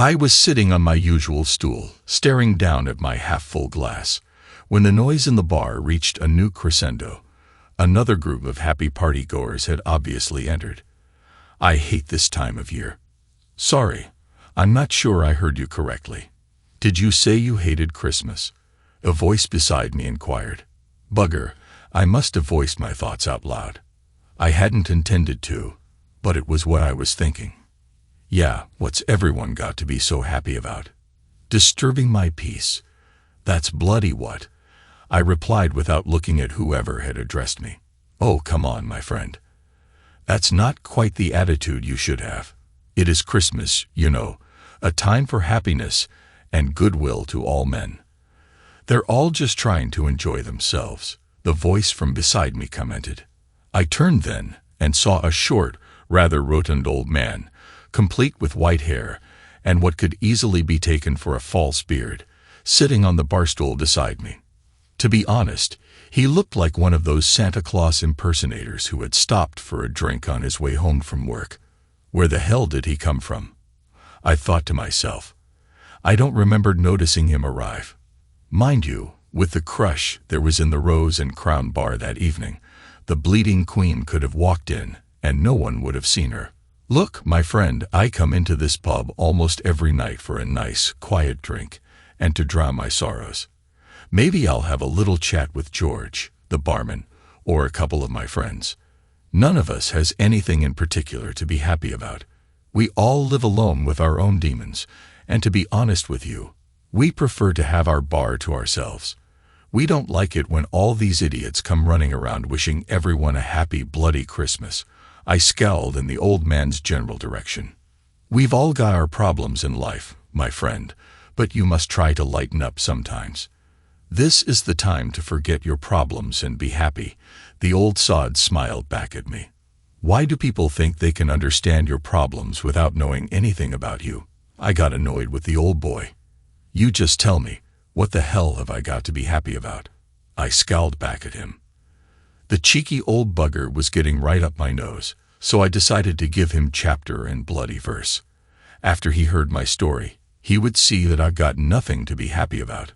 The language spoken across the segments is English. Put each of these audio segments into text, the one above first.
I was sitting on my usual stool, staring down at my half-full glass, when the noise in the bar reached a new crescendo. Another group of happy partygoers had obviously entered. I hate this time of year. Sorry, I'm not sure I heard you correctly. Did you say you hated Christmas? A voice beside me inquired. Bugger, I must have voiced my thoughts out loud. I hadn't intended to, but it was what I was thinking. Yeah, what's everyone got to be so happy about? Disturbing my peace. That's bloody what? I replied without looking at whoever had addressed me. Oh, come on, my friend. That's not quite the attitude you should have. It is Christmas, you know, a time for happiness and goodwill to all men. They're all just trying to enjoy themselves, the voice from beside me commented. I turned then and saw a short, rather rotund old man, complete with white hair and what could easily be taken for a false beard, sitting on the barstool beside me. To be honest, he looked like one of those Santa Claus impersonators who had stopped for a drink on his way home from work. Where the hell did he come from? I thought to myself. I don't remember noticing him arrive. Mind you, with the crush there was in the Rose and Crown bar that evening, the bleeding queen could have walked in, and no one would have seen her. Look, my friend, I come into this pub almost every night for a nice, quiet drink, and to drown my sorrows. Maybe I'll have a little chat with George, the barman, or a couple of my friends. None of us has anything in particular to be happy about. We all live alone with our own demons, and to be honest with you, we prefer to have our bar to ourselves. We don't like it when all these idiots come running around wishing everyone a happy, bloody Christmas. I scowled in the old man's general direction. We've all got our problems in life, my friend, but you must try to lighten up sometimes. This is the time to forget your problems and be happy. The old sod smiled back at me. Why do people think they can understand your problems without knowing anything about you? I got annoyed with the old boy. You just tell me, what the hell have I got to be happy about? I scowled back at him. The cheeky old bugger was getting right up my nose, so I decided to give him chapter and bloody verse. After he heard my story, he would see that I've got nothing to be happy about.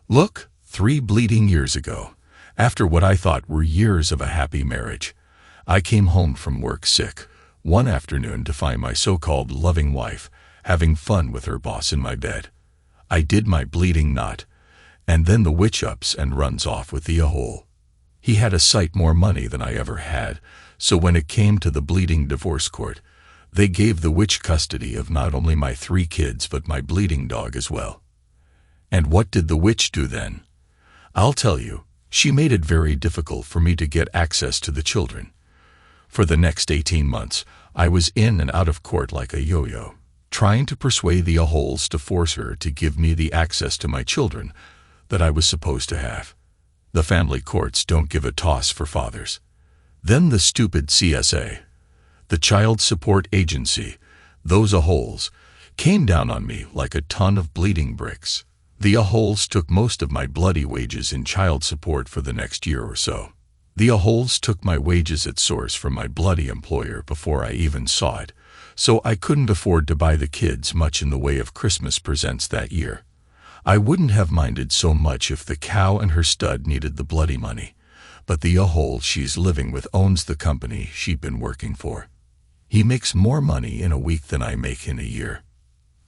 Look, 3 bleeding years ago, after what I thought were years of a happy marriage, I came home from work sick one afternoon to find my so-called loving wife having fun with her boss in my bed. I did my bleeding knot, and then the witch ups and runs off with the a-hole. He had a sight more money than I ever had, so when it came to the bleeding divorce court, they gave the witch custody of not only my 3 kids but my bleeding dog as well. And what did the witch do then? I'll tell you, she made it very difficult for me to get access to the children. For the next 18 months, I was in and out of court like a yo-yo, trying to persuade the a-holes to force her to give me the access to my children that I was supposed to have. The family courts don't give a toss for fathers. Then the stupid CSA, the Child Support Agency, those a-holes, came down on me like a ton of bleeding bricks. The a-holes took most of my bloody wages in child support for the next year or so. The a-holes took my wages at source from my bloody employer before I even saw it, so I couldn't afford to buy the kids much in the way of Christmas presents that year. I wouldn't have minded so much if the cow and her stud needed the bloody money, but the a-hole she's living with owns the company she'd been working for. He makes more money in a week than I make in a year.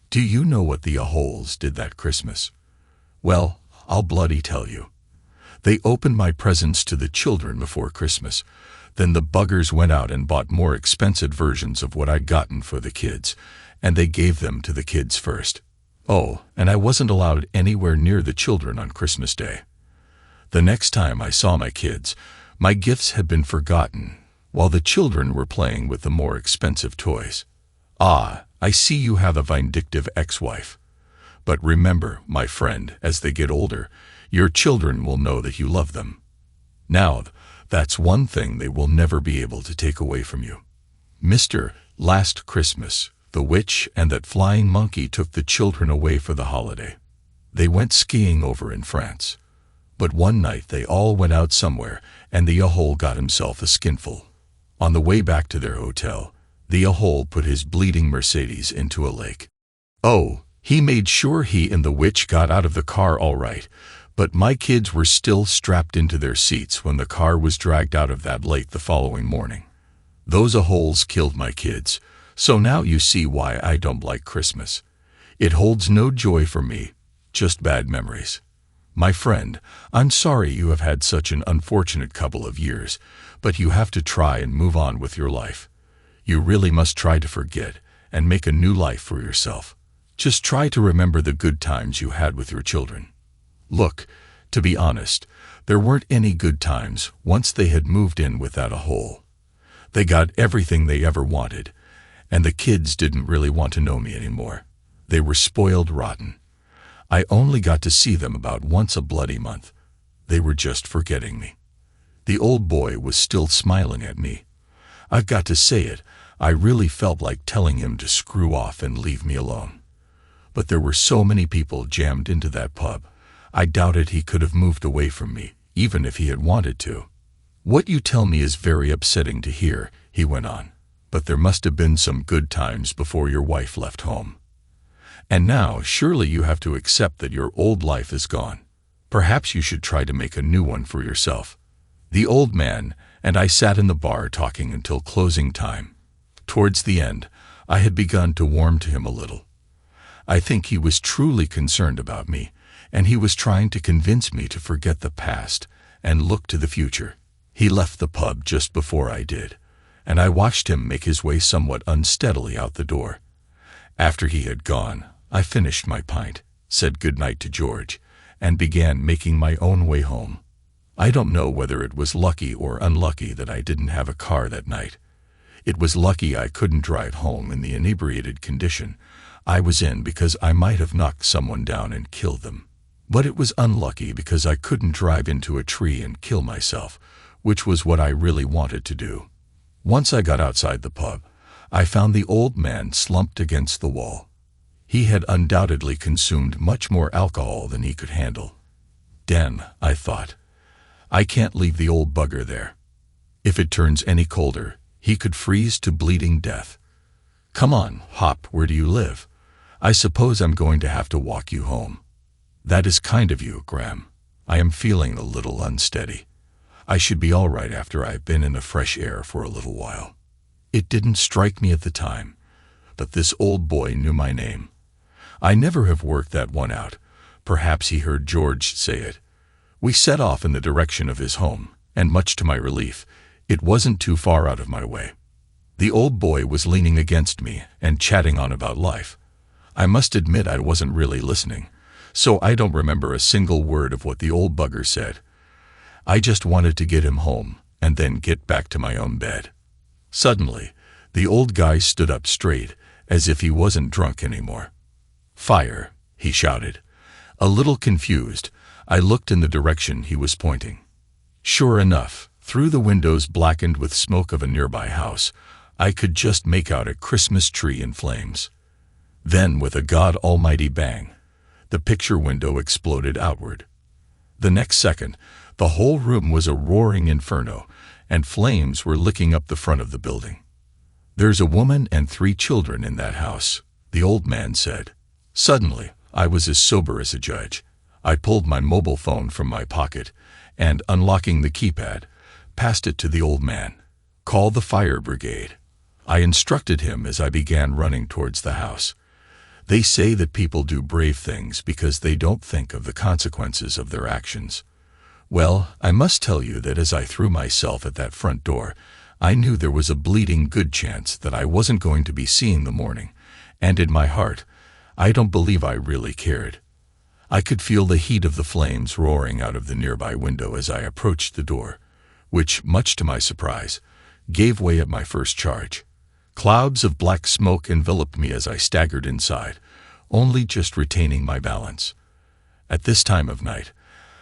Do you know what the a-holes did that Christmas? Well, I'll bloody tell you. They opened my presents to the children before Christmas. Then the buggers went out and bought more expensive versions of what I'd gotten for the kids, and they gave them to the kids first. Oh, and I wasn't allowed anywhere near the children on Christmas Day. The next time I saw my kids, my gifts had been forgotten, while the children were playing with the more expensive toys. Ah, I see you have a vindictive ex-wife. But remember, my friend, as they get older, your children will know that you love them. Now, that's one thing they will never be able to take away from you. Mr. Last Christmas, the witch and that flying monkey took the children away for the holiday. They went skiing over in France. But one night they all went out somewhere, and the a-hole got himself a skinful. On the way back to their hotel, the a-hole put his bleeding Mercedes into a lake. Oh, he made sure he and the witch got out of the car all right, but my kids were still strapped into their seats when the car was dragged out of that lake the following morning. Those holes killed my kids, so now you see why I don't like Christmas. It holds no joy for me, just bad memories. My friend, I'm sorry you have had such an unfortunate couple of years, but you have to try and move on with your life. You really must try to forget and make a new life for yourself. Just try to remember the good times you had with your children. Look, to be honest, there weren't any good times once they had moved in without a hole. They got everything they ever wanted, and the kids didn't really want to know me anymore. They were spoiled rotten. I only got to see them about once a bloody month. They were just forgetting me. The old boy was still smiling at me. I've got to say it, I really felt like telling him to screw off and leave me alone. But there were so many people jammed into that pub, I doubted he could have moved away from me, even if he had wanted to. What you tell me is very upsetting to hear, he went on, but there must have been some good times before your wife left home. And now, surely you have to accept that your old life is gone. Perhaps you should try to make a new one for yourself. The old man and I sat in the bar talking until closing time. Towards the end, I had begun to warm to him a little. I think he was truly concerned about me, and he was trying to convince me to forget the past and look to the future. He left the pub just before I did, and I watched him make his way somewhat unsteadily out the door. After he had gone, I finished my pint, said goodnight to George, and began making my own way home. I don't know whether it was lucky or unlucky that I didn't have a car that night. It was lucky I couldn't drive home in the inebriated condition I was in because I might have knocked someone down and killed them. But it was unlucky because I couldn't drive into a tree and kill myself, which was what I really wanted to do. Once I got outside the pub, I found the old man slumped against the wall. He had undoubtedly consumed much more alcohol than he could handle. Damn, I thought. I can't leave the old bugger there. If it turns any colder, he could freeze to bleeding death. Come on, Hop, where do you live? I suppose I'm going to have to walk you home. That is kind of you, Graham. I am feeling a little unsteady. I should be all right after I've been in the fresh air for a little while. It didn't strike me at the time, but this old boy knew my name. I never have worked that one out. Perhaps he heard George say it. We set off in the direction of his home, and much to my relief, it wasn't too far out of my way. The old boy was leaning against me and chatting on about life. I must admit I wasn't really listening, so I don't remember a single word of what the old bugger said. I just wanted to get him home and then get back to my own bed. Suddenly, the old guy stood up straight, as if he wasn't drunk anymore. "Fire," he shouted. A little confused, I looked in the direction he was pointing. Sure enough, through the windows blackened with smoke of a nearby house, I could just make out a Christmas tree in flames. Then, with a God Almighty bang, the picture window exploded outward. The next second, the whole room was a roaring inferno, and flames were licking up the front of the building. "There's a woman and 3 children in that house," the old man said. Suddenly, I was as sober as a judge. I pulled my mobile phone from my pocket and, unlocking the keypad, passed it to the old man. "Call the fire brigade," I instructed him as I began running towards the house. They say that people do brave things because they don't think of the consequences of their actions. Well, I must tell you that as I threw myself at that front door, I knew there was a bleeding good chance that I wasn't going to be seeing the morning, and in my heart, I don't believe I really cared. I could feel the heat of the flames roaring out of the nearby window as I approached the door, which, much to my surprise, gave way at my first charge. Clouds of black smoke enveloped me as I staggered inside, only just retaining my balance. At this time of night,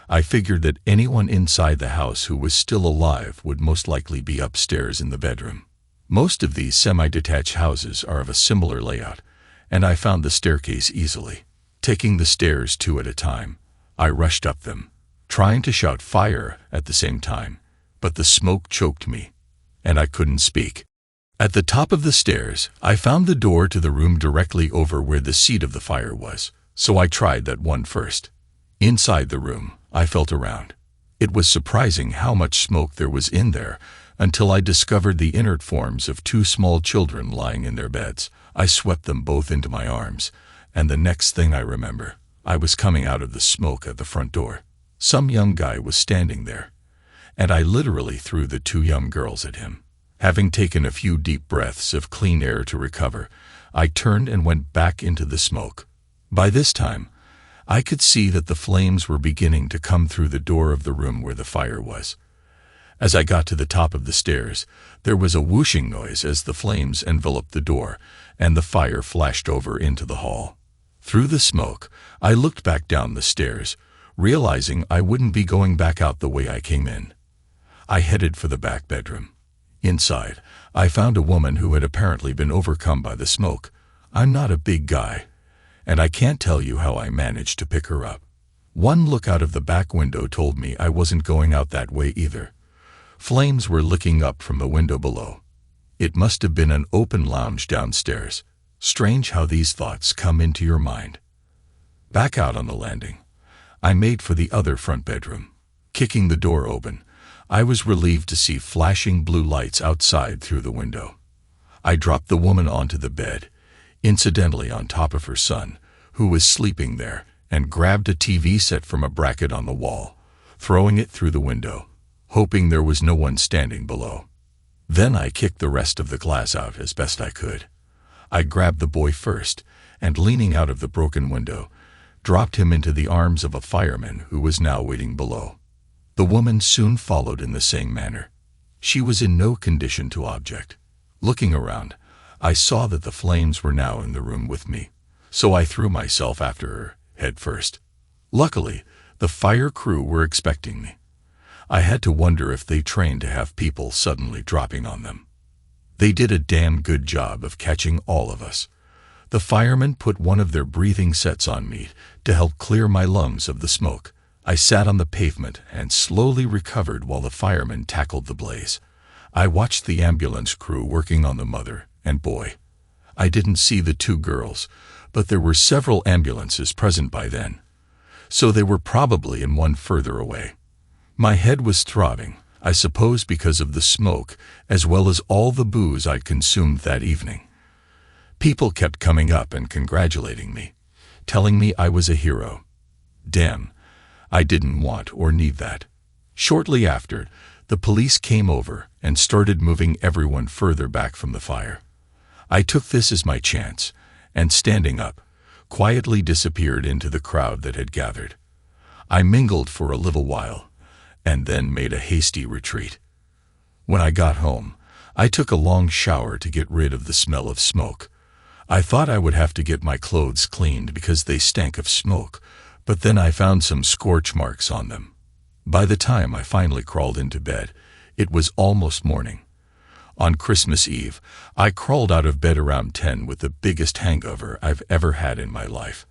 I figured that anyone inside the house who was still alive would most likely be upstairs in the bedroom. Most of these semi-detached houses are of a similar layout, and I found the staircase easily. Taking the stairs 2 at a time, I rushed up them, trying to shout fire at the same time, but the smoke choked me, and I couldn't speak. At the top of the stairs, I found the door to the room directly over where the seat of the fire was, so I tried that one first. Inside the room, I felt around. It was surprising how much smoke there was in there until I discovered the inert forms of two small children lying in their beds. I swept them both into my arms, and the next thing I remember, I was coming out of the smoke at the front door. Some young guy was standing there, and I literally threw the two young girls at him. Having taken a few deep breaths of clean air to recover, I turned and went back into the smoke. By this time, I could see that the flames were beginning to come through the door of the room where the fire was. As I got to the top of the stairs, there was a whooshing noise as the flames enveloped the door, and the fire flashed over into the hall. Through the smoke, I looked back down the stairs, realizing I wouldn't be going back out the way I came in. I headed for the back bedroom. Inside, I found a woman who had apparently been overcome by the smoke. I'm not a big guy, and I can't tell you how I managed to pick her up. One look out of the back window told me I wasn't going out that way either. Flames were licking up from the window below. It must have been an open lounge downstairs. Strange how these thoughts come into your mind. Back out on the landing, I made for the other front bedroom. Kicking the door open, I was relieved to see flashing blue lights outside through the window. I dropped the woman onto the bed, incidentally on top of her son, who was sleeping there, and grabbed a TV set from a bracket on the wall, throwing it through the window, hoping there was no one standing below. Then I kicked the rest of the glass out as best I could. I grabbed the boy first, and leaning out of the broken window, dropped him into the arms of a fireman who was now waiting below. The woman soon followed in the same manner. She was in no condition to object. Looking around, I saw that the flames were now in the room with me, so I threw myself after her, head first. Luckily, the fire crew were expecting me. I had to wonder if they trained to have people suddenly dropping on them. They did a damn good job of catching all of us. The firemen put one of their breathing sets on me to help clear my lungs of the smoke. I sat on the pavement and slowly recovered while the firemen tackled the blaze. I watched the ambulance crew working on the mother and boy. I didn't see the two girls, but there were several ambulances present by then, so they were probably in one further away. My head was throbbing, I suppose because of the smoke, as well as all the booze I'd consumed that evening. People kept coming up and congratulating me, telling me I was a hero. Damn, I didn't want or need that. Shortly after, the police came over and started moving everyone further back from the fire. I took this as my chance, and standing up, quietly disappeared into the crowd that had gathered. I mingled for a little while, and then made a hasty retreat. When I got home, I took a long shower to get rid of the smell of smoke. I thought I would have to get my clothes cleaned because they stank of smoke, but then I found some scorch marks on them. By the time I finally crawled into bed, it was almost morning. On Christmas Eve, I crawled out of bed around 10 with the biggest hangover I've ever had in my life.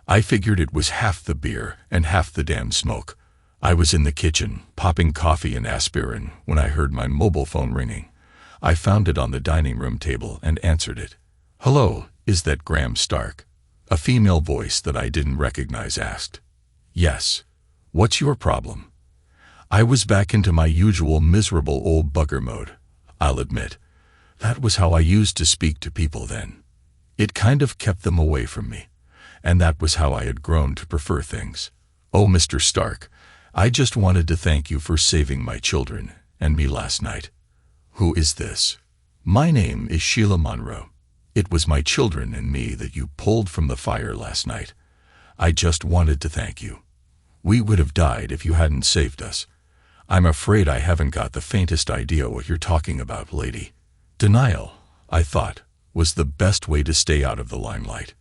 I figured it was half the beer and half the damn smoke. I was in the kitchen, popping coffee and aspirin, when I heard my mobile phone ringing. I found it on the dining room table and answered it. "Hello, is that Graham Stark?" A female voice that I didn't recognize asked. "Yes. What's your problem?" I was back into my usual miserable old bugger mode. I'll admit, that was how I used to speak to people then. It kind of kept them away from me, and that was how I had grown to prefer things. "Oh, Mr. Stark, I just wanted to thank you for saving my children and me last night." "Who is this?" "My name is Sheila Monroe. It was my children and me that you pulled from the fire last night. I just wanted to thank you. We would have died if you hadn't saved us. I'm afraid I haven't got the faintest idea what you're talking about, lady." Denial, I thought, was the best way to stay out of the limelight.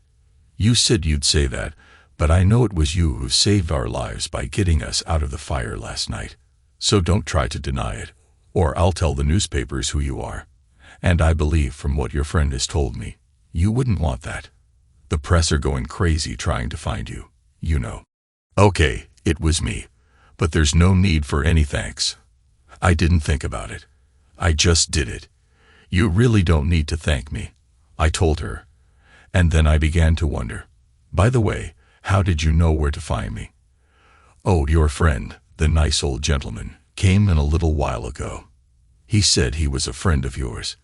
"You said you'd say that, but I know it was you who saved our lives by getting us out of the fire last night. So don't try to deny it, or I'll tell the newspapers who you are. And I believe from what your friend has told me, you wouldn't want that. The press are going crazy trying to find you, you know." "Okay, it was me, but there's no need for any thanks. I didn't think about it. I just did it. "You really don't need to thank me," I told her. And then I began to wonder, "By the way, how did you know where to find me?" "Oh, your friend, the nice old gentleman, came in a little while ago. He said he was a friend of yours.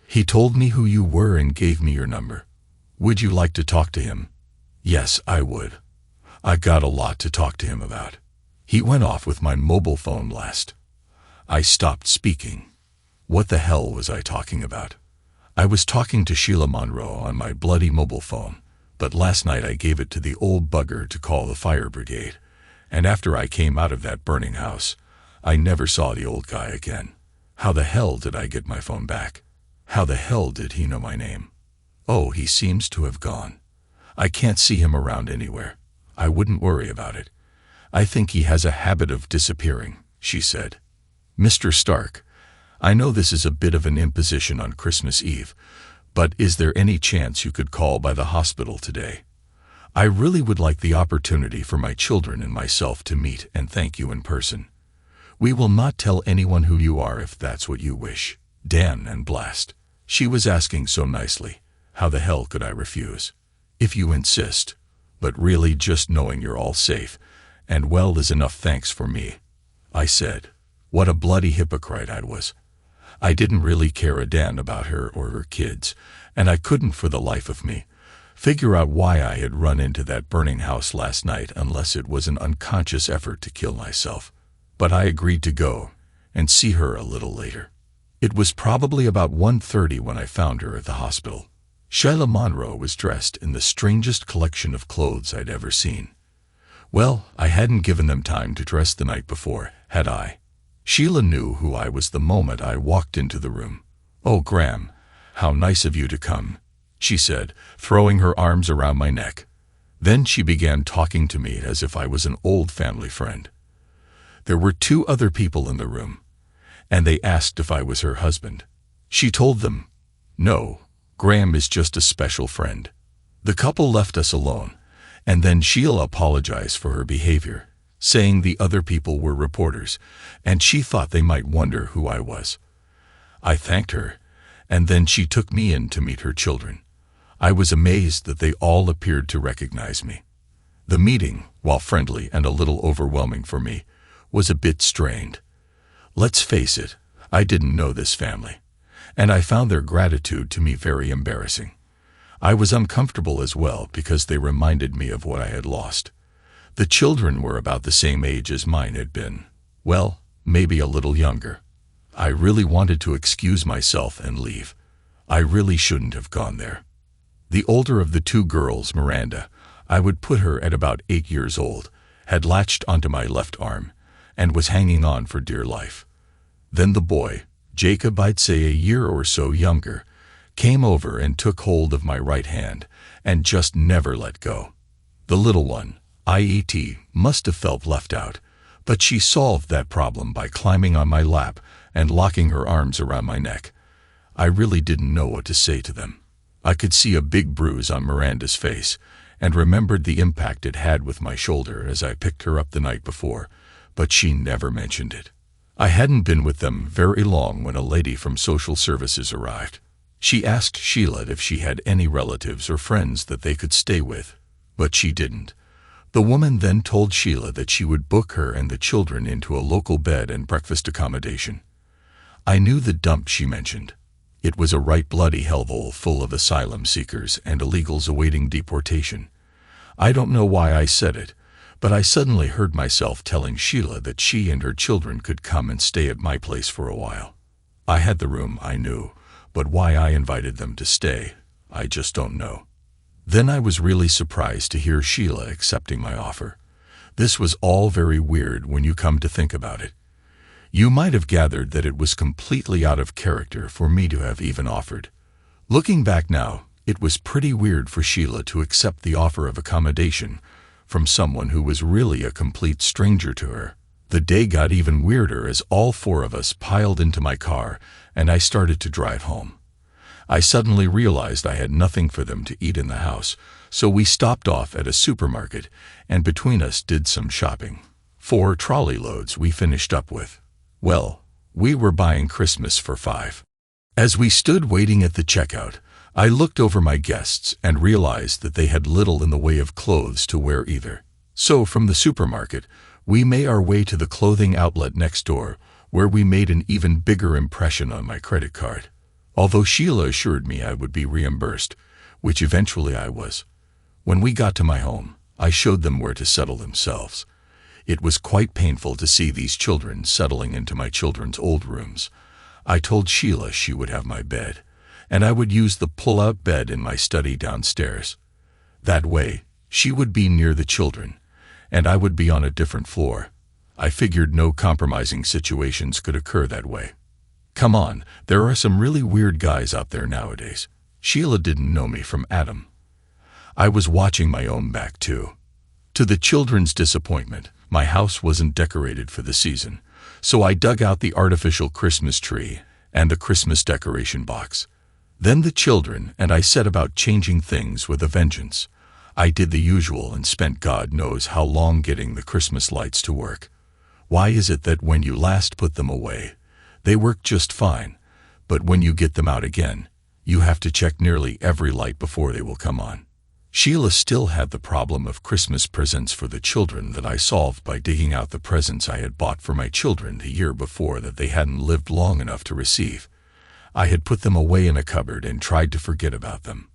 He told me who you were and gave me your number. Would you like to talk to him?" "Yes, I would. I got a lot to talk to him about. He went off with my mobile phone last." I stopped speaking. What the hell was I talking about? I was talking to Sheila Monroe on my bloody mobile phone, but last night I gave it to the old bugger to call the fire brigade, and after I came out of that burning house, I never saw the old guy again. How the hell did I get my phone back? How the hell did he know my name? Oh, he seems to have gone. I can't see him around anywhere. I wouldn't worry about it. I think he has a habit of disappearing," she said. "Mr. Stark, I know this is a bit of an imposition on Christmas Eve, but is there any chance you could call by the hospital today? I really would like the opportunity for my children and myself to meet and thank you in person. We will not tell anyone who you are if that's what you wish. Dan and Blast." She was asking so nicely. How the hell could I refuse? "If you insist. But really just knowing you're all safe and well is enough thanks for me," I said. What a bloody hypocrite I was. I didn't really care a damn about her or her kids, and I couldn't for the life of me figure out why I had run into that burning house last night unless it was an unconscious effort to kill myself. But I agreed to go and see her a little later. It was probably about 1:30 when I found her at the hospital. Sheila Monroe was dressed in the strangest collection of clothes I'd ever seen. Well, I hadn't given them time to dress the night before, had I? Sheila knew who I was the moment I walked into the room. "Oh, Graham, how nice of you to come," she said, throwing her arms around my neck. Then she began talking to me as if I was an old family friend. There were 2 other people in the room, and they asked if I was her husband. She told them, "No, Graham is just a special friend." The couple left us alone, and then Sheila apologized for her behavior, saying the other people were reporters, and she thought they might wonder who I was. I thanked her, and then she took me in to meet her children. I was amazed that they all appeared to recognize me. The meeting, while friendly and a little overwhelming for me, was a bit strained. Let's face it, I didn't know this family, and I found their gratitude to me very embarrassing. I was uncomfortable as well because they reminded me of what I had lost. The children were about the same age as mine had been. Well, maybe a little younger. I really wanted to excuse myself and leave. I really shouldn't have gone there. The older of the 2 girls, Miranda, I would put her at about 8 years old, had latched onto my left arm and was hanging on for dear life. Then the boy, Jacob, I'd say a year or so younger, came over and took hold of my right hand and just never let go. The little one, IET, must have felt left out, but she solved that problem by climbing on my lap and locking her arms around my neck. I really didn't know what to say to them. I could see a big bruise on Miranda's face and remembered the impact it had with my shoulder as I picked her up the night before, but she never mentioned it. I hadn't been with them very long when a lady from social services arrived. She asked Sheila if she had any relatives or friends that they could stay with, but she didn't. The woman then told Sheila that she would book her and the children into a local bed and breakfast accommodation. I knew the dump she mentioned. It was a right bloody hellhole full of asylum seekers and illegals awaiting deportation. I don't know why I said it, but I suddenly heard myself telling Sheila that she and her children could come and stay at my place for a while. I had the room, I knew, but why I invited them to stay, I just don't know. Then I was really surprised to hear Sheila accepting my offer. This was all very weird when you come to think about it. You might have gathered that it was completely out of character for me to have even offered. Looking back now, it was pretty weird for Sheila to accept the offer of accommodation from someone who was really a complete stranger to her. The day got even weirder as all 4 of us piled into my car and I started to drive home. I suddenly realized I had nothing for them to eat in the house, so we stopped off at a supermarket and between us did some shopping. 4 trolley loads we finished up with. Well, we were buying Christmas for 5. As we stood waiting at the checkout, I looked over my guests and realized that they had little in the way of clothes to wear either. So from the supermarket, we made our way to the clothing outlet next door, where we made an even bigger impression on my credit card. Although Sheila assured me I would be reimbursed, which eventually I was. When we got to my home, I showed them where to settle themselves. It was quite painful to see these children settling into my children's old rooms. I told Sheila she would have my bed, and I would use the pull-out bed in my study downstairs. That way, she would be near the children, and I would be on a different floor. I figured no compromising situations could occur that way. Come on, there are some really weird guys out there nowadays. Sheila didn't know me from Adam. I was watching my own back too. To the children's disappointment, my house wasn't decorated for the season, so I dug out the artificial Christmas tree and the Christmas decoration box. Then the children and I set about changing things with a vengeance. I did the usual and spent God knows how long getting the Christmas lights to work. Why is it that when you last put them away, they work just fine, but when you get them out again, you have to check nearly every light before they will come on? Sheila still had the problem of Christmas presents for the children that I solved by digging out the presents I had bought for my children the year before that they hadn't lived long enough to receive. I had put them away in a cupboard and tried to forget about them.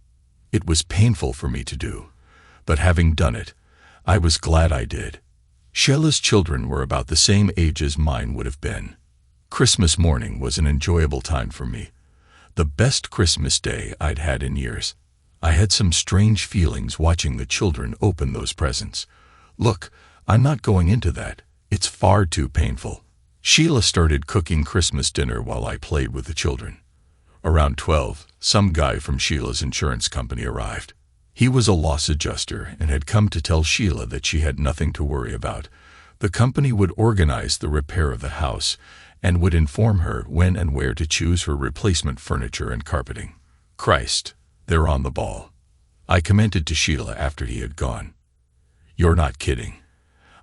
It was painful for me to do, but having done it, I was glad I did. Sheila's children were about the same age as mine would have been. Christmas morning was an enjoyable time for me. The best Christmas day I'd had in years. I had some strange feelings watching the children open those presents. Look, I'm not going into that. It's far too painful. Sheila started cooking Christmas dinner while I played with the children. Around 12, some guy from Sheila's insurance company arrived. He was a loss adjuster and had come to tell Sheila that she had nothing to worry about. The company would organize the repair of the house and would inform her when and where to choose her replacement furniture and carpeting. Christ, they're on the ball. I commented to Sheila after he had gone. You're not kidding.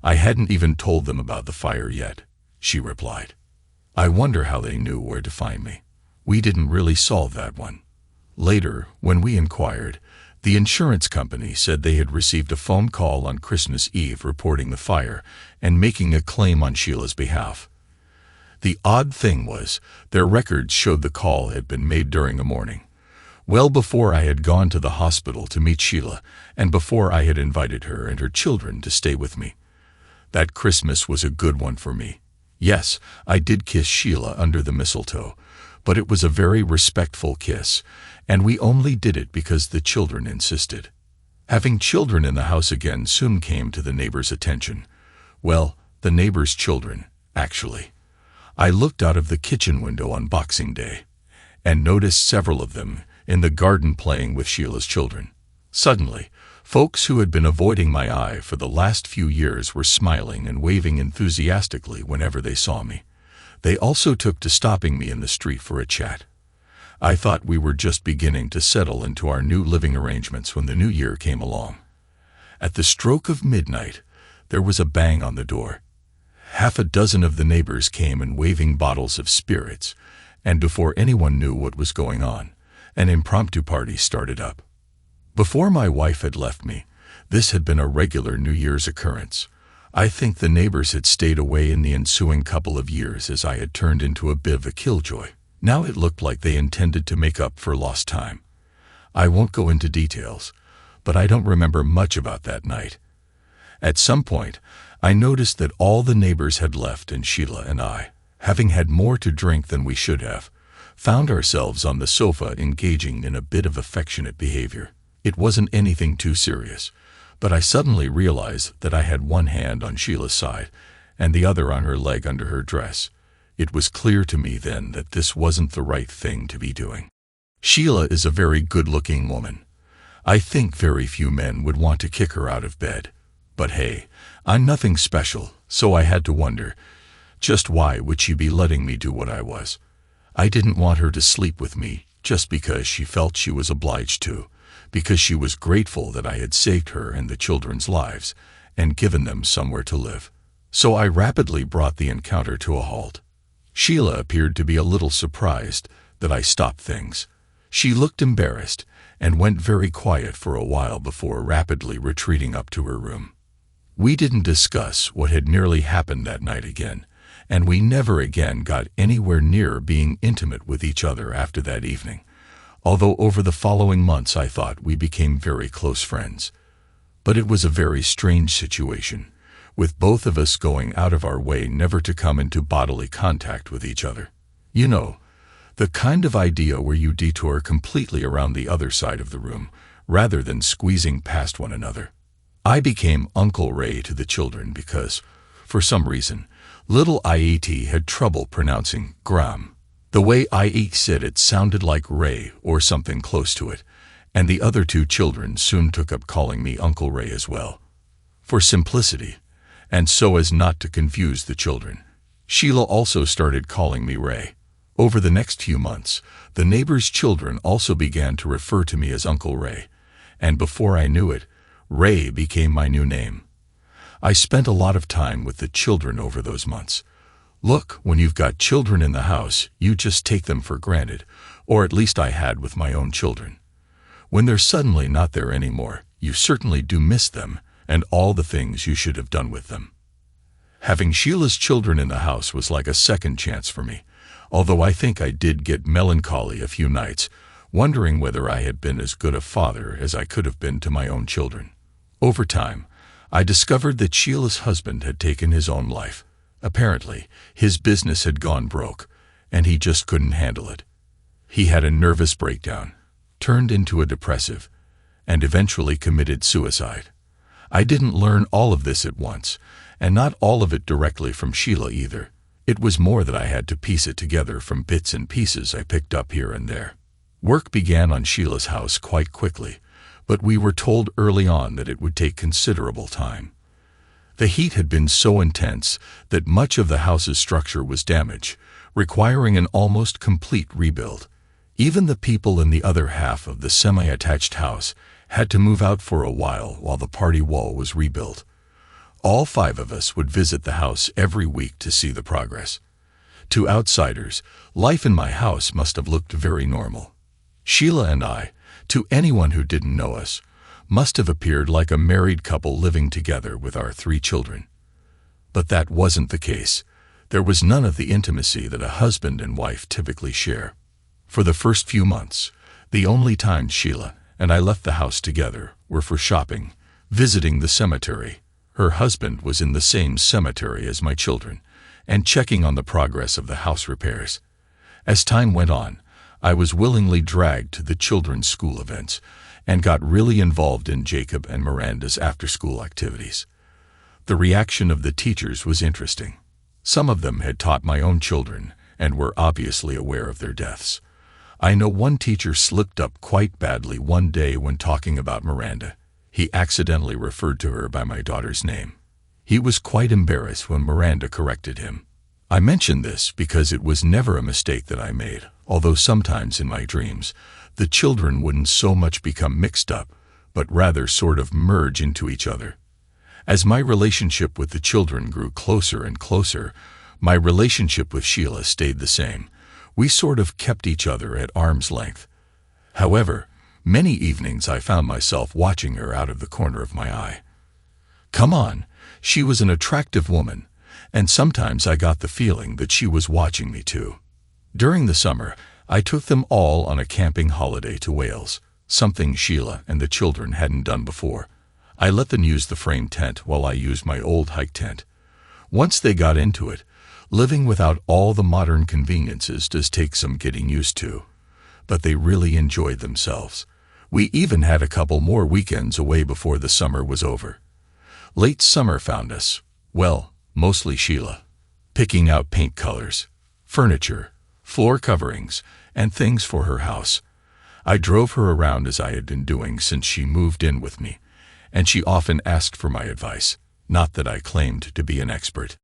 I hadn't even told them about the fire yet, she replied. I wonder how they knew where to find me. We didn't really solve that one. Later, when we inquired, the insurance company said they had received a phone call on Christmas Eve reporting the fire and making a claim on Sheila's behalf. The odd thing was, their records showed the call had been made during the morning, well before I had gone to the hospital to meet Sheila and before I had invited her and her children to stay with me. That Christmas was a good one for me. Yes, I did kiss Sheila under the mistletoe, but it was a very respectful kiss, and we only did it because the children insisted. Having children in the house again soon came to the neighbors' attention. Well, the neighbors' children, actually. I looked out of the kitchen window on Boxing Day and noticed several of them in the garden playing with Sheila's children. Suddenly, folks who had been avoiding my eye for the last few years were smiling and waving enthusiastically whenever they saw me. They also took to stopping me in the street for a chat. I thought we were just beginning to settle into our new living arrangements when the new year came along. At the stroke of midnight, there was a bang on the door. Half a dozen of the neighbors came in waving bottles of spirits, and before anyone knew what was going on, an impromptu party started up. Before my wife had left me, this had been a regular New Year's occurrence. I think the neighbors had stayed away in the ensuing couple of years as I had turned into a bit of a killjoy. Now it looked like they intended to make up for lost time. I won't go into details, but I don't remember much about that night. At some point, I noticed that all the neighbors had left and Sheila and I, having had more to drink than we should have, found ourselves on the sofa engaging in a bit of affectionate behavior. It wasn't anything too serious, but I suddenly realized that I had one hand on Sheila's side and the other on her leg under her dress. It was clear to me then that this wasn't the right thing to be doing. Sheila is a very good-looking woman. I think very few men would want to kick her out of bed. But hey, I'm nothing special, so I had to wonder, just why would she be letting me do what I was? I didn't want her to sleep with me just because she felt she was obliged to, because she was grateful that I had saved her and the children's lives and given them somewhere to live. So I rapidly brought the encounter to a halt. Sheila appeared to be a little surprised that I stopped things. She looked embarrassed and went very quiet for a while before rapidly retreating up to her room. We didn't discuss what had nearly happened that night again, and we never again got anywhere near being intimate with each other after that evening, although over the following months I thought we became very close friends. But it was a very strange situation, with both of us going out of our way never to come into bodily contact with each other. You know, the kind of idea where you detour completely around the other side of the room, rather than squeezing past one another. I became Uncle Ray to the children because, for some reason, little Iet had trouble pronouncing Gram. The way Iet said it sounded like Ray or something close to it, and the other two children soon took up calling me Uncle Ray as well. For simplicity, and so as not to confuse the children, Sheila also started calling me Ray. Over the next few months, the neighbors' children also began to refer to me as Uncle Ray, and before I knew it, Ray became my new name. I spent a lot of time with the children over those months. Look, when you've got children in the house, you just take them for granted, or at least I had with my own children. When they're suddenly not there anymore, you certainly do miss them and all the things you should have done with them. Having Sheila's children in the house was like a second chance for me, although I think I did get melancholy a few nights, wondering whether I had been as good a father as I could have been to my own children. Over time, I discovered that Sheila's husband had taken his own life. Apparently, his business had gone broke, and he just couldn't handle it. He had a nervous breakdown, turned into a depressive, and eventually committed suicide. I didn't learn all of this at once, and not all of it directly from Sheila either. It was more that I had to piece it together from bits and pieces I picked up here and there. Work began on Sheila's house quite quickly, but we were told early on that it would take considerable time. The heat had been so intense that much of the house's structure was damaged, requiring an almost complete rebuild. Even the people in the other half of the semi-attached house had to move out for a while the party wall was rebuilt. All 5 of us would visit the house every week to see the progress. To outsiders, life in my house must have looked very normal. Sheila and I, to anyone who didn't know us, must have appeared like a married couple living together with our 3 children. But that wasn't the case. There was none of the intimacy that a husband and wife typically share. For the first few months, the only times Sheila and I left the house together were for shopping, visiting the cemetery. Her husband was in the same cemetery as my children, and checking on the progress of the house repairs. As time went on, I was willingly dragged to the children's school events and got really involved in Jacob and Miranda's after-school activities. The reaction of the teachers was interesting. Some of them had taught my own children and were obviously aware of their deaths. I know one teacher slipped up quite badly one day when talking about Miranda. He accidentally referred to her by my daughter's name. He was quite embarrassed when Miranda corrected him. I mention this because it was never a mistake that I made, although sometimes in my dreams, the children wouldn't so much become mixed up, but rather sort of merge into each other. As my relationship with the children grew closer and closer, my relationship with Sheila stayed the same. We sort of kept each other at arm's length. However, many evenings I found myself watching her out of the corner of my eye. Come on, she was an attractive woman, and sometimes I got the feeling that she was watching me too. During the summer, I took them all on a camping holiday to Wales, something Sheila and the children hadn't done before. I let them use the frame tent while I used my old hike tent. Once they got into it, living without all the modern conveniences does take some getting used to. But they really enjoyed themselves. We even had a couple more weekends away before the summer was over. Late summer found us, well, mostly Sheila, picking out paint colors, furniture, floor coverings, and things for her house. I drove her around as I had been doing since she moved in with me, and she often asked for my advice, not that I claimed to be an expert.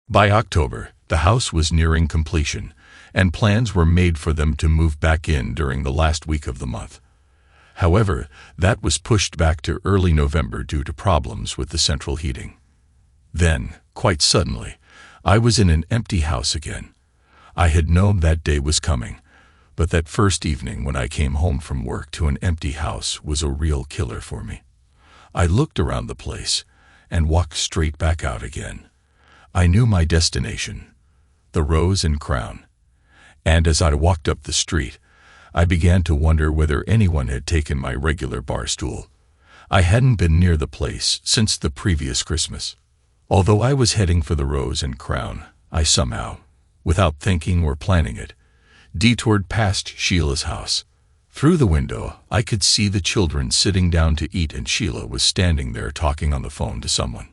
By October, the house was nearing completion, and plans were made for them to move back in during the last week of the month. However, that was pushed back to early November due to problems with the central heating. Then, quite suddenly, I was in an empty house again. I had known that day was coming, But that first evening when I came home from work to an empty house was a real killer for me. I looked around the place and walked straight back out again. I knew my destination, the Rose and Crown, and as I walked up the street, I began to wonder whether anyone had taken my regular bar stool. I hadn't been near the place since the previous Christmas. Although I was heading for the Rose and Crown, I somehow, without thinking or planning it, detoured past Sheila's house. Through the window, I could see the children sitting down to eat, and Sheila was standing there talking on the phone to someone.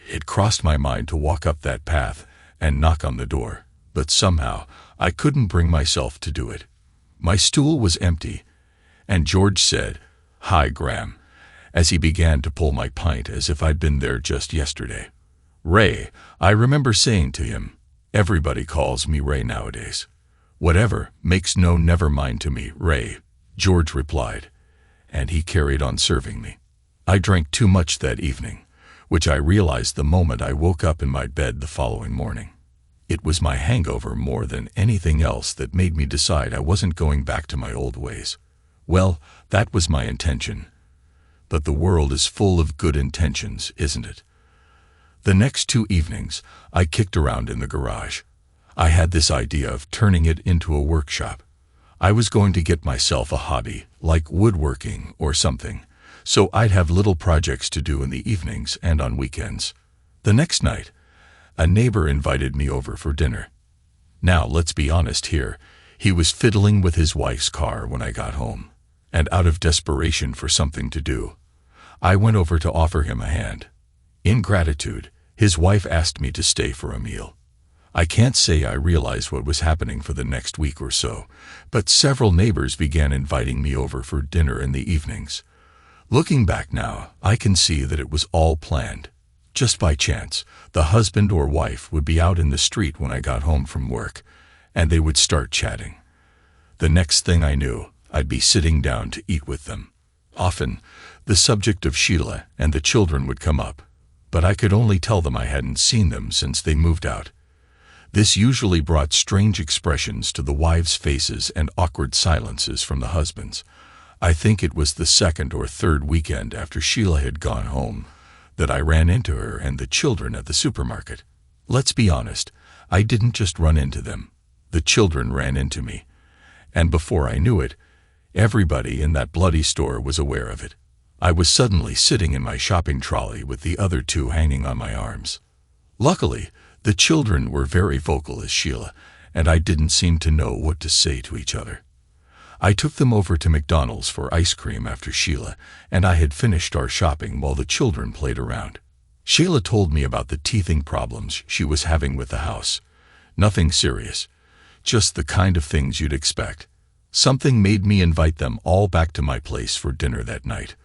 It crossed my mind to walk up that path and knock on the door, but somehow I couldn't bring myself to do it. My stool was empty, and George said, "Hi, Graham," as he began to pull my pint as if I'd been there just yesterday. "Ray," I remember saying to him. "Everybody calls me Ray nowadays." "Whatever, makes no never mind to me, Ray," George replied, and he carried on serving me. I drank too much that evening, which I realized the moment I woke up in my bed the following morning. It was my hangover more than anything else that made me decide I wasn't going back to my old ways. Well, that was my intention. But the world is full of good intentions, isn't it? The next 2 evenings, I kicked around in the garage. I had this idea of turning it into a workshop. I was going to get myself a hobby, like woodworking or something, so I'd have little projects to do in the evenings and on weekends. The next night, a neighbor invited me over for dinner. Now, let's be honest here, he was fiddling with his wife's car when I got home, and out of desperation for something to do, I went over to offer him a hand. In gratitude, his wife asked me to stay for a meal. I can't say I realized what was happening for the next week or so, but several neighbors began inviting me over for dinner in the evenings. Looking back now, I can see that it was all planned. Just by chance, the husband or wife would be out in the street when I got home from work, and they would start chatting. The next thing I knew, I'd be sitting down to eat with them. Often, the subject of Sheila and the children would come up, but I could only tell them I hadn't seen them since they moved out. This usually brought strange expressions to the wives' faces and awkward silences from the husbands. I think it was the second or third weekend after Sheila had gone home that I ran into her and the children at the supermarket. Let's be honest, I didn't just run into them. The children ran into me. And before I knew it, everybody in that bloody store was aware of it. I was suddenly sitting in my shopping trolley with the other two hanging on my arms. Luckily, the children were very vocal as Sheila, and I didn't seem to know what to say to each other. I took them over to McDonald's for ice cream after Sheila and I had finished our shopping while the children played around. Sheila told me about the teething problems she was having with the house. Nothing serious, just the kind of things you'd expect. Something made me invite them all back to my place for dinner that night.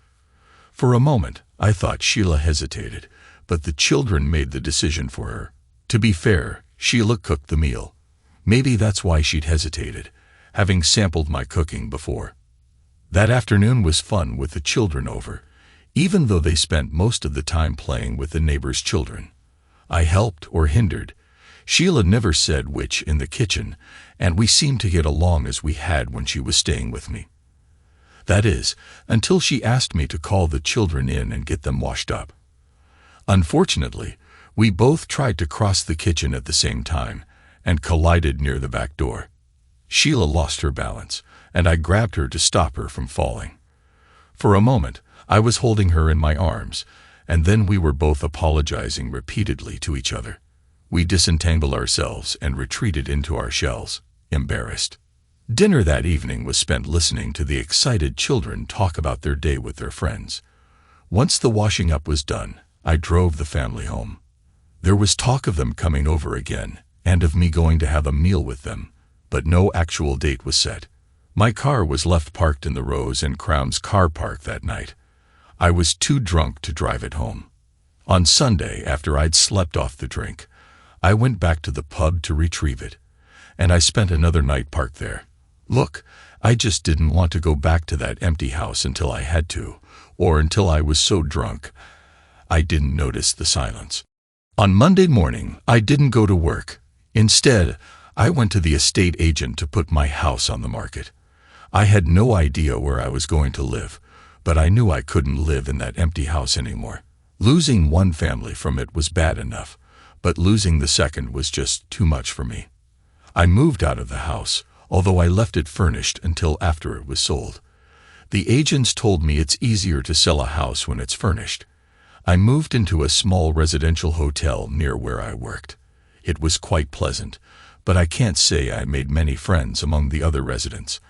For a moment, I thought Sheila hesitated, but the children made the decision for her. To be fair, Sheila cooked the meal. Maybe that's why she'd hesitated, having sampled my cooking before. That afternoon was fun with the children over, even though they spent most of the time playing with the neighbors' children. I helped or hindered. Sheila never said which in the kitchen, and we seemed to get along as we had when she was staying with me. That is, until she asked me to call the children in and get them washed up. Unfortunately, we both tried to cross the kitchen at the same time and collided near the back door. Sheila lost her balance, and I grabbed her to stop her from falling. For a moment, I was holding her in my arms, and then we were both apologizing repeatedly to each other. We disentangled ourselves and retreated into our shells, embarrassed. Dinner that evening was spent listening to the excited children talk about their day with their friends. Once the washing up was done, I drove the family home. There was talk of them coming over again, and of me going to have a meal with them, but no actual date was set. My car was left parked in the Rose and Crown's car park that night. I was too drunk to drive it home. On Sunday, after I'd slept off the drink, I went back to the pub to retrieve it, and I spent another night parked there. Look, I just didn't want to go back to that empty house until I had to, or until I was so drunk I didn't notice the silence. On Monday morning, I didn't go to work. Instead, I went to the estate agent to put my house on the market. I had no idea where I was going to live, but I knew I couldn't live in that empty house anymore. Losing one family from it was bad enough, but losing the second was just too much for me. I moved out of the house, although I left it furnished until after it was sold. The agents told me it's easier to sell a house when it's furnished. I moved into a small residential hotel near where I worked. It was quite pleasant, but I can't say I made many friends among the other residents.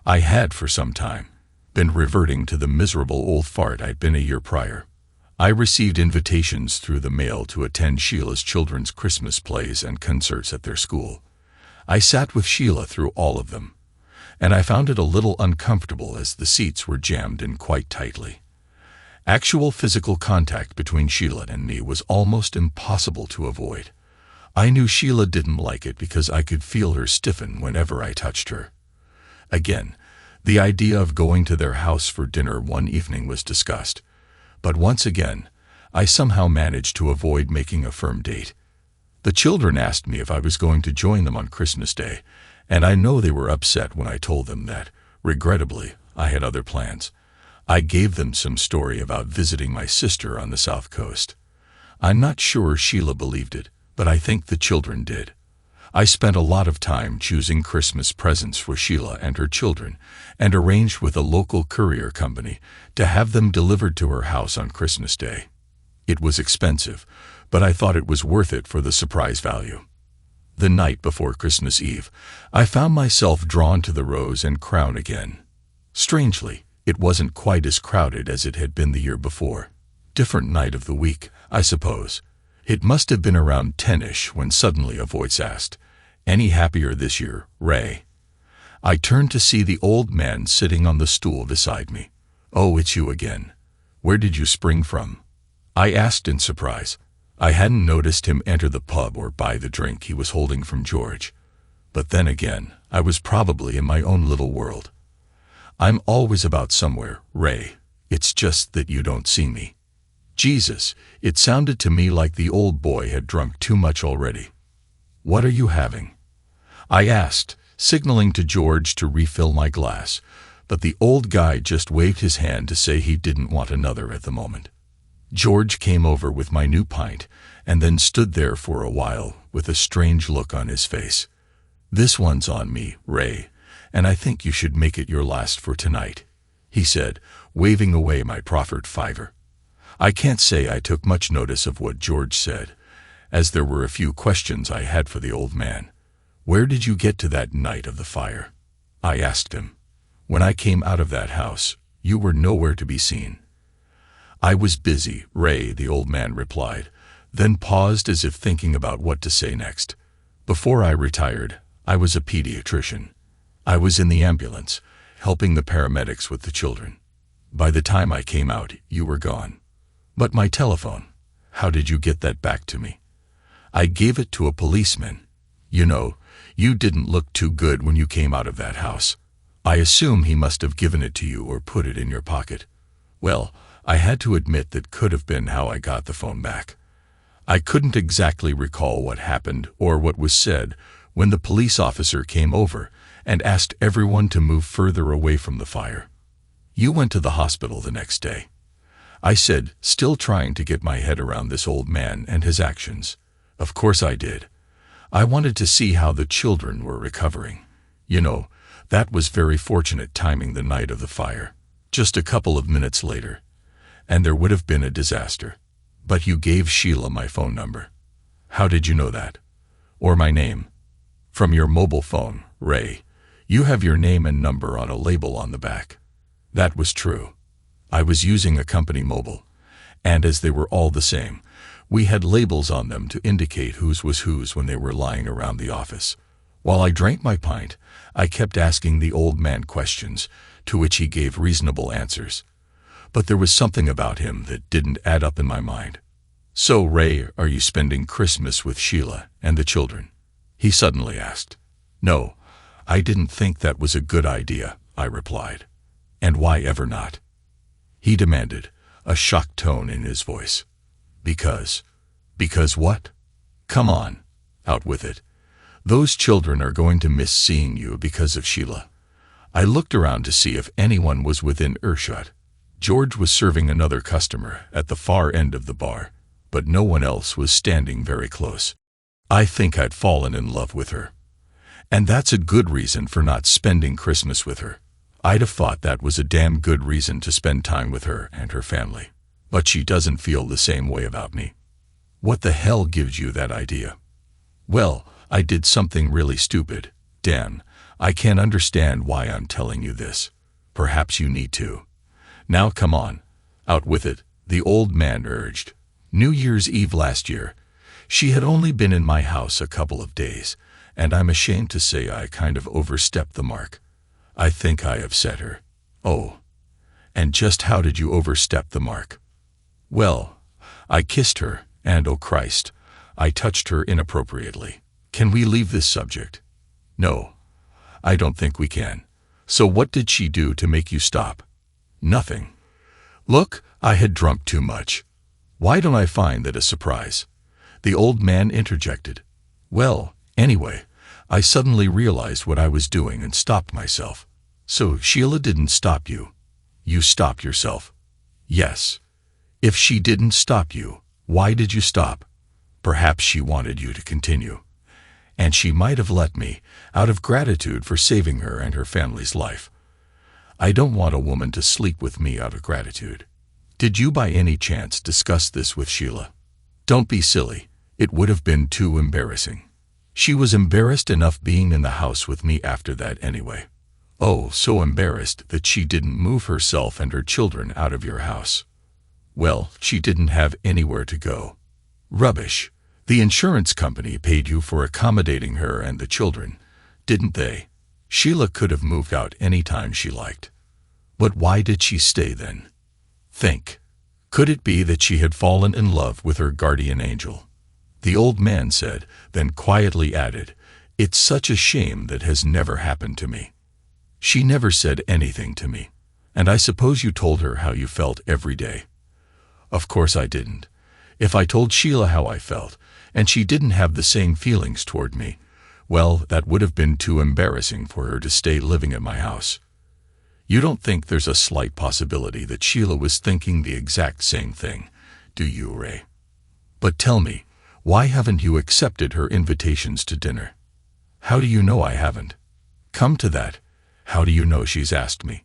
I had, for some time, been reverting to the miserable old fart I'd been a year prior. I received invitations through the mail to attend Sheila's children's Christmas plays and concerts at their school. I sat with Sheila through all of them, and I found it a little uncomfortable as the seats were jammed in quite tightly. Actual physical contact between Sheila and me was almost impossible to avoid. I knew Sheila didn't like it because I could feel her stiffen whenever I touched her. Again, the idea of going to their house for dinner one evening was discussed, but once again, I somehow managed to avoid making a firm date. The children asked me if I was going to join them on Christmas Day, and I know they were upset when I told them that, regrettably, I had other plans. I gave them some story about visiting my sister on the South Coast. I'm not sure Sheila believed it, but I think the children did. I spent a lot of time choosing Christmas presents for Sheila and her children, and arranged with a local courier company to have them delivered to her house on Christmas Day. It was expensive, but I thought it was worth it for the surprise value. The night before Christmas Eve, I found myself drawn to the Rose and Crown again. Strangely, it wasn't quite as crowded as it had been the year before. Different night of the week, I suppose. It must have been around 10-ish when suddenly a voice asked, "Any happier this year, Ray?" I turned to see the old man sitting on the stool beside me. "Oh, it's you again. Where did you spring from?" I asked in surprise. I hadn't noticed him enter the pub or buy the drink he was holding from George. But then again, I was probably in my own little world. "I'm always about somewhere, Ray. It's just that you don't see me." Jesus, it sounded to me like the old boy had drunk too much already. "What are you having?" I asked, signaling to George to refill my glass, but the old guy just waved his hand to say he didn't want another at the moment. George came over with my new pint and then stood there for a while with a strange look on his face. "This one's on me, Ray, and I think you should make it your last for tonight," he said, waving away my proffered $5. I can't say I took much notice of what George said, as there were a few questions I had for the old man. "Where did you get to that night of the fire?" I asked him. "When I came out of that house, you were nowhere to be seen." "I was busy, Ray," the old man replied, then paused as if thinking about what to say next. "Before I retired, I was a pediatrician. I was in the ambulance, helping the paramedics with the children. By the time I came out, you were gone. But my telephone, how did you get that back to me?" "I gave it to a policeman. You know, you didn't look too good when you came out of that house. I assume he must have given it to you or put it in your pocket." Well, I had to admit that could have been how I got the phone back. I couldn't exactly recall what happened or what was said when the police officer came over and asked everyone to move further away from the fire. "You went to the hospital the next day," I said, still trying to get my head around this old man and his actions. "Of course I did. I wanted to see how the children were recovering. You know, that was very fortunate timing the night of the fire. Just a couple of minutes later, and there would have been a disaster. But you gave Sheila my phone number. How did you know that? Or my name?" "From your mobile phone, Ray. You have your name and number on a label on the back." That was true. I was using a company mobile, and as they were all the same, we had labels on them to indicate whose was whose when they were lying around the office. While I drank my pint, I kept asking the old man questions, to which he gave reasonable answers. But there was something about him that didn't add up in my mind. "So, Ray, are you spending Christmas with Sheila and the children?" he suddenly asked. "No, I didn't think that was a good idea," I replied. "And why ever not?" he demanded, a shocked tone in his voice. Because what? Come on, out with it." Those children are going to miss seeing you because of Sheila. I looked around to see if anyone was within earshot. George was serving another customer at the far end of the bar, but no one else was standing very close. I think I'd fallen in love with her. And that's a good reason for not spending Christmas with her. I'd have thought that was a damn good reason to spend time with her and her family. But she doesn't feel the same way about me. What the hell gives you that idea? Well, I did something really stupid. Dan, I can't understand why I'm telling you this. Perhaps you need to. Now come on, out with it, the old man urged. New Year's Eve last year, she had only been in my house a couple of days, and I'm ashamed to say I kind of overstepped the mark. I think I upset her. Oh, and just how did you overstep the mark? Well, I kissed her, and oh Christ, I touched her inappropriately. Can we leave this subject? No, I don't think we can. So what did she do to make you stop? Nothing. Look, I had drunk too much. Why don't I find that a surprise? The old man interjected. Well, anyway, I suddenly realized what I was doing and stopped myself. So Sheila didn't stop you. You stopped yourself. Yes. If she didn't stop you, why did you stop? Perhaps she wanted you to continue. And she might have let me, out of gratitude for saving her and her family's life. I don't want a woman to sleep with me out of gratitude. Did you by any chance discuss this with Sheila? Don't be silly. It would have been too embarrassing. She was embarrassed enough being in the house with me after that anyway. Oh, so embarrassed that she didn't move herself and her children out of your house. Well, she didn't have anywhere to go. Rubbish. The insurance company paid you for accommodating her and the children, didn't they? Sheila could have moved out any time she liked. But why did she stay then? Think. Could it be that she had fallen in love with her guardian angel? The old man said, then quietly added, It's such a shame that has never happened to me. She never said anything to me. And I suppose you told her how you felt every day. Of course I didn't. If I told Sheila how I felt, and she didn't have the same feelings toward me, well, that would have been too embarrassing for her to stay living at my house. You don't think there's a slight possibility that Sheila was thinking the exact same thing, do you, Ray? But tell me, why haven't you accepted her invitations to dinner? How do you know I haven't? Come to that. How do you know she's asked me?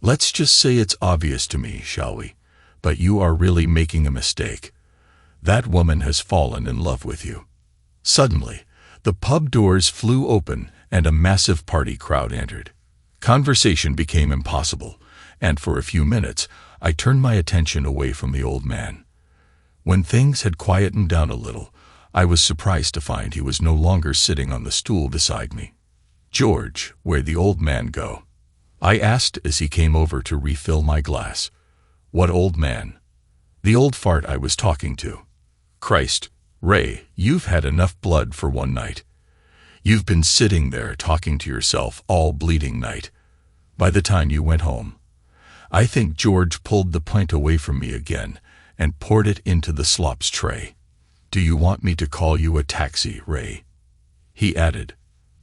Let's just say it's obvious to me, shall we? But you are really making a mistake. That woman has fallen in love with you. Suddenly, the pub doors flew open and a massive party crowd entered. Conversation became impossible, and for a few minutes, I turned my attention away from the old man. When things had quietened down a little, I was surprised to find he was no longer sitting on the stool beside me. George, where'd the old man go? I asked as he came over to refill my glass. What old man? The old fart I was talking to. Christ, Ray, you've had enough blood for one night. You've been sitting there talking to yourself all bleeding night. By the time you went home, I think George pulled the pint away from me again and poured it into the slops tray. Do you want me to call you a taxi, Ray? He added.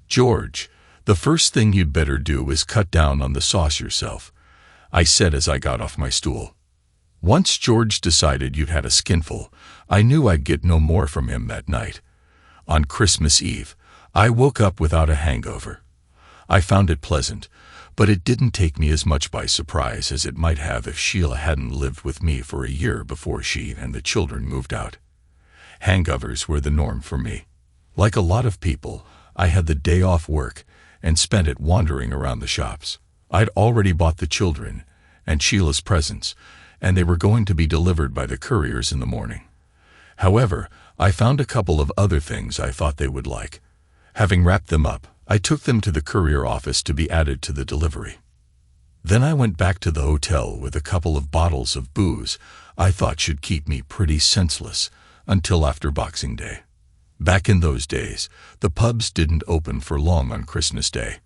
George, the first thing you'd better do is cut down on the sauce yourself, I said as I got off my stool. Once George decided you'd had a skinful, I knew I'd get no more from him that night. On Christmas Eve, I woke up without a hangover. I found it pleasant, but it didn't take me as much by surprise as it might have if Sheila hadn't lived with me for a year before she and the children moved out. Hangovers were the norm for me. Like a lot of people, I had the day off work and spent it wandering around the shops. I'd already bought the children and Sheila's presents, and they were going to be delivered by the couriers in the morning. However, I found a couple of other things I thought they would like. Having wrapped them up, I took them to the courier office to be added to the delivery. Then I went back to the hotel with a couple of bottles of booze I thought should keep me pretty senseless until after Boxing Day. Back in those days, the pubs didn't open for long on Christmas Day.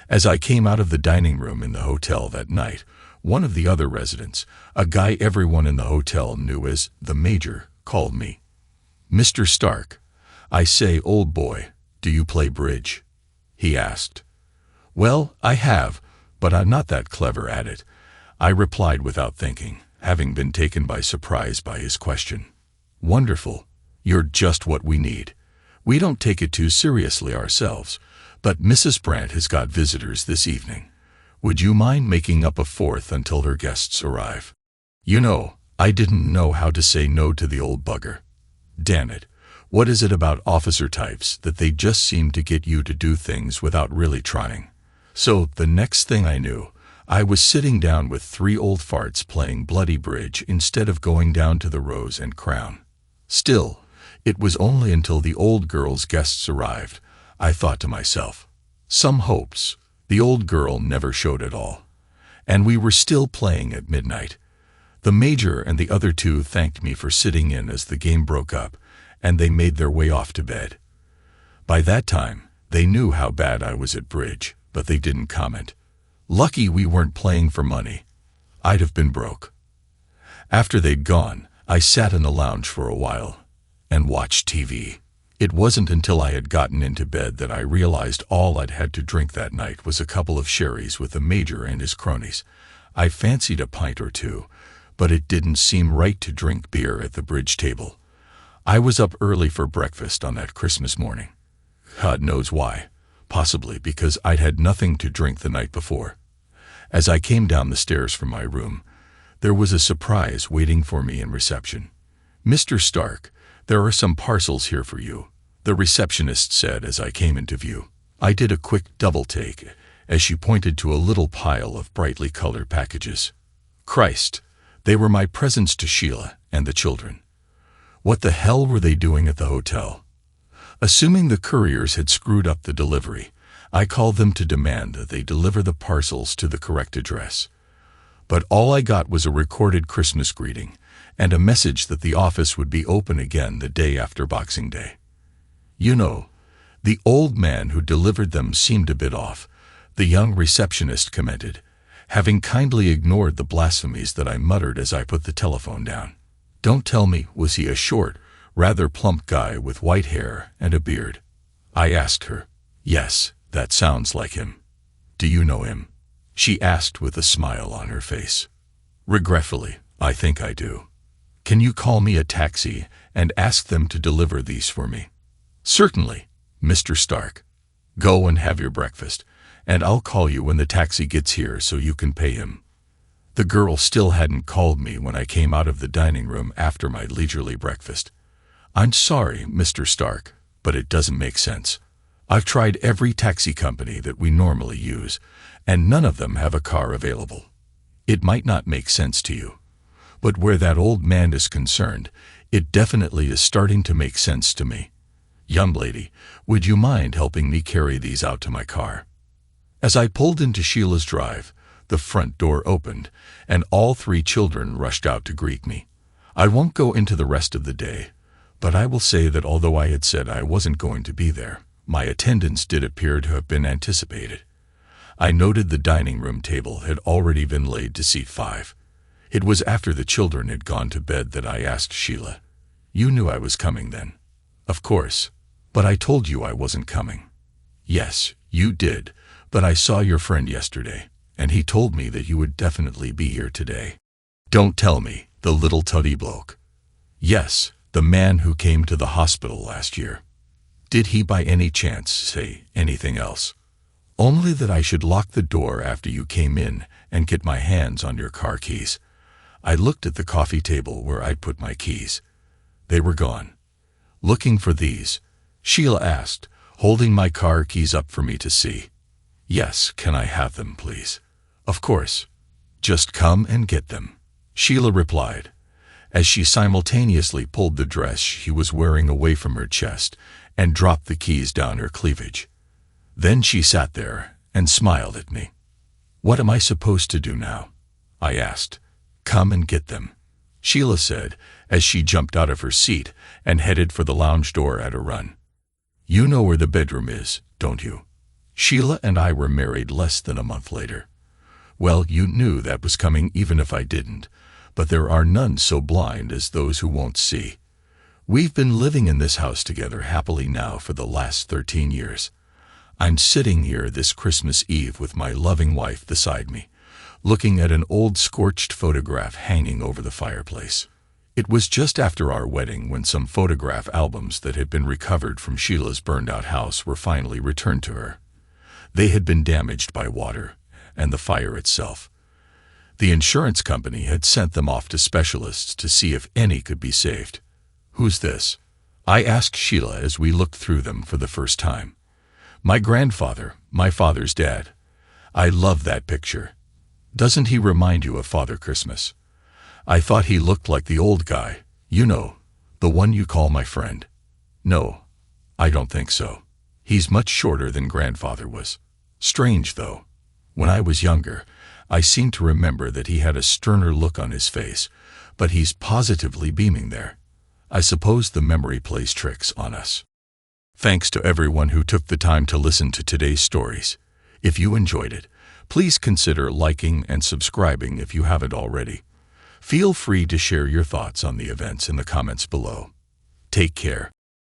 As I came out of the dining room in the hotel that night, one of the other residents, a guy everyone in the hotel knew as the Major, called me. Mr. Stark. I say, old boy, "Do you play bridge?" he asked. "Well, I have, but I'm not that clever at it," I replied without thinking, having been taken by surprise by his question. "Wonderful. You're just what we need. We don't take it too seriously ourselves, but Mrs. Brandt has got visitors this evening. Would you mind making up a fourth until her guests arrive?" You know, I didn't know how to say no to the old bugger. Damn it, what is it about officer types that they just seem to get you to do things without really trying? So the next thing I knew, I was sitting down with 3 old farts playing bloody bridge instead of going down to the Rose and Crown. Still, it was only until the old girl's guests arrived, I thought to myself. Some hopes. The old girl never showed at all. And we were still playing at midnight. The Major and the other 2 thanked me for sitting in as the game broke up, and they made their way off to bed. By that time, they knew how bad I was at bridge, but they didn't comment. Lucky we weren't playing for money. I'd have been broke. After they'd gone, I sat in the lounge for a while and watched TV. It wasn't until I had gotten into bed that I realized all I'd had to drink that night was a couple of sherries with the Major and his cronies. I fancied a pint or 2, but it didn't seem right to drink beer at the bridge table. I was up early for breakfast on that Christmas morning. God knows why. Possibly because I'd had nothing to drink the night before. As I came down the stairs from my room, there was a surprise waiting for me in reception. "Mr. Stark, there are some parcels here for you," the receptionist said as I came into view. I did a quick double take as she pointed to a little pile of brightly colored packages. Christ, they were my presents to Sheila and the children. What the hell were they doing at the hotel? Assuming the couriers had screwed up the delivery, I called them to demand that they deliver the parcels to the correct address. But all I got was a recorded Christmas greeting and a message that the office would be open again the day after Boxing Day. You know, the old man who delivered them seemed a bit off, the young receptionist commented, having kindly ignored the blasphemies that I muttered as I put the telephone down. Don't tell me, was he a short, rather plump guy with white hair and a beard? I asked her. Yes, that sounds like him. Do you know him? She asked with a smile on her face. Regretfully, I think I do. Can you call me a taxi and ask them to deliver these for me? Certainly, Mr. Stark. Go and have your breakfast, and I'll call you when the taxi gets here so you can pay him. The girl still hadn't called me when I came out of the dining room after my leisurely breakfast. I'm sorry, Mr. Stark, but it doesn't make sense. I've tried every taxi company that we normally use, and none of them have a car available. It might not make sense to you, but where that old man is concerned, it definitely is starting to make sense to me. Young lady, would you mind helping me carry these out to my car? As I pulled into Sheila's drive, the front door opened, and all 3 children rushed out to greet me. I won't go into the rest of the day, but I will say that although I had said I wasn't going to be there, my attendance did appear to have been anticipated. I noted the dining room table had already been laid to seat 5. It was after the children had gone to bed that I asked Sheila, "You knew I was coming then?" "Of course, but I told you I wasn't coming." "Yes, you did, but I saw your friend yesterday, and he told me that you would definitely be here today." "Don't tell me, the little tutty bloke." "Yes, the man who came to the hospital last year." "Did he by any chance say anything else?" "Only that I should lock the door after you came in and get my hands on your car keys." I looked at the coffee table where I'd put my keys. They were gone. "Looking for these?" Sheila asked, holding my car keys up for me to see. "Yes, can I have them, please?" "Of course. Just come and get them," Sheila replied, as she simultaneously pulled the dress she was wearing away from her chest and dropped the keys down her cleavage. Then she sat there and smiled at me. "What am I supposed to do now?" I asked. "Come and get them," Sheila said as she jumped out of her seat and headed for the lounge door at a run. "You know where the bedroom is, don't you?" Sheila and I were married less than a month later. Well, you knew that was coming even if I didn't, but there are none so blind as those who won't see. We've been living in this house together happily now for the last 13 years. I'm sitting here this Christmas Eve with my loving wife beside me, looking at an old scorched photograph hanging over the fireplace. It was just after our wedding when some photograph albums that had been recovered from Sheila's burned-out house were finally returned to her. They had been damaged by water and the fire itself. The insurance company had sent them off to specialists to see if any could be saved. "Who's this?" I asked Sheila as we looked through them for the first time. "My grandfather, my father's dad. I love that picture. Doesn't he remind you of Father Christmas? I thought he looked like the old guy, you know, the one you call my friend." "No, I don't think so. He's much shorter than grandfather was. Strange, though. When I was younger, I seem to remember that he had a sterner look on his face, but he's positively beaming there. I suppose the memory plays tricks on us." Thanks to everyone who took the time to listen to today's stories. If you enjoyed it, please consider liking and subscribing if you haven't already. Feel free to share your thoughts on the events in the comments below. Take care.